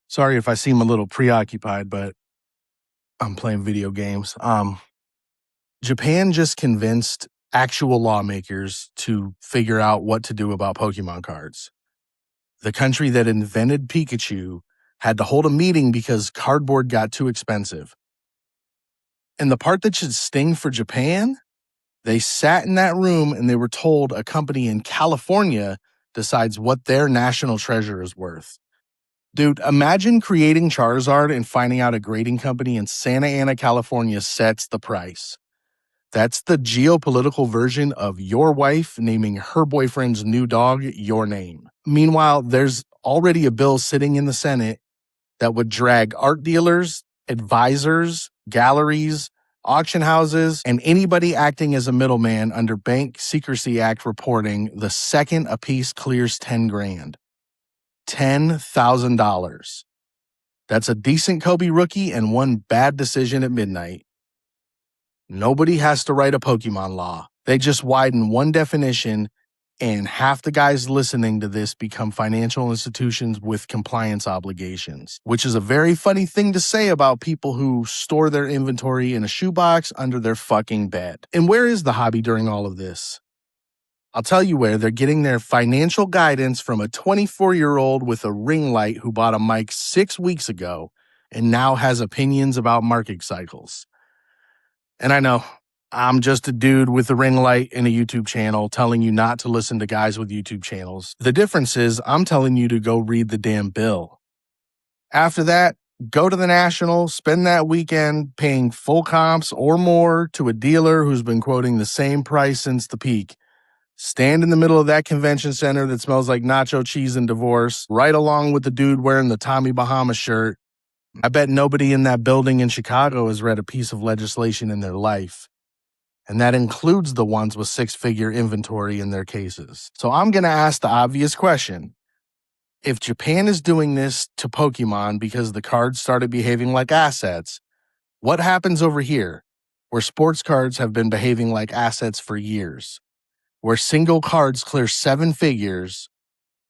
Sorry if I seem a little preoccupied, but I'm playing video games. Japan just convinced actual lawmakers to figure out what to do about Pokemon cards. The country that invented Pikachu had to hold a meeting because cardboard got too expensive. And the part that should sting for Japan, they sat in that room and they were told a company in California decides what their national treasure is worth. Dude, imagine creating Charizard and finding out a grading company in Santa Ana, California sets the price. That's the geopolitical version of your wife naming her boyfriend's new dog your name. Meanwhile, there's already a bill sitting in the Senate that would drag art dealers, advisors, galleries, auction houses, and anybody acting as a middleman under Bank Secrecy Act reporting the second a piece clears 10 grand. $10,000. That's a decent Kobe rookie and one bad decision at midnight. Nobody has to write a Pokemon law. They just widen one definition, and half the guys listening to this become financial institutions with compliance obligations, which is a very funny thing to say about people who store their inventory in a shoebox under their fucking bed. And where is the hobby during all of this? I'll tell you where. They're getting their financial guidance from a 24-year-old with a ring light who bought a mic 6 weeks ago and now has opinions about market cycles. And I know, I'm just a dude with a ring light and a YouTube channel telling you not to listen to guys with YouTube channels. The difference is I'm telling you to go read the damn bill. After that, go to the National, spend that weekend paying full comps or more to a dealer who's been quoting the same price since the peak. Stand in the middle of that convention center that smells like nacho cheese and divorce, right along with the dude wearing the Tommy Bahama shirt. I bet nobody in that building in Chicago has read a piece of legislation in their life. And that includes the ones with six-figure inventory in their cases. So I'm going to ask the obvious question. If Japan is doing this to Pokemon because the cards started behaving like assets, what happens over here, where sports cards have been behaving like assets for years? Where single cards clear 7 figures,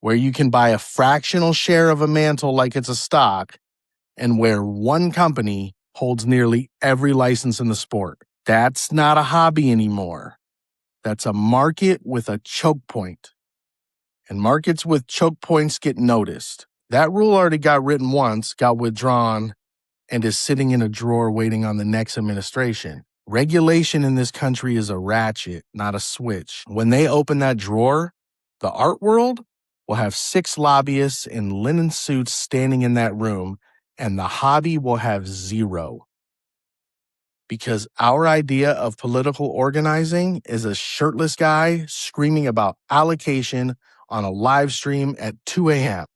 where you can buy a fractional share of a mantle like it's a stock, and where one company holds nearly every license in the sport. That's not a hobby anymore. That's a market with a choke point. And markets with choke points get noticed. That rule already got written once, got withdrawn, and is sitting in a drawer waiting on the next administration. Regulation in this country is a ratchet, not a switch. When they open that drawer, the art world will have 6 lobbyists in linen suits standing in that room, and the hobby will have 0. Because our idea of political organizing is a shirtless guy screaming about allocation on a live stream at 2 a.m.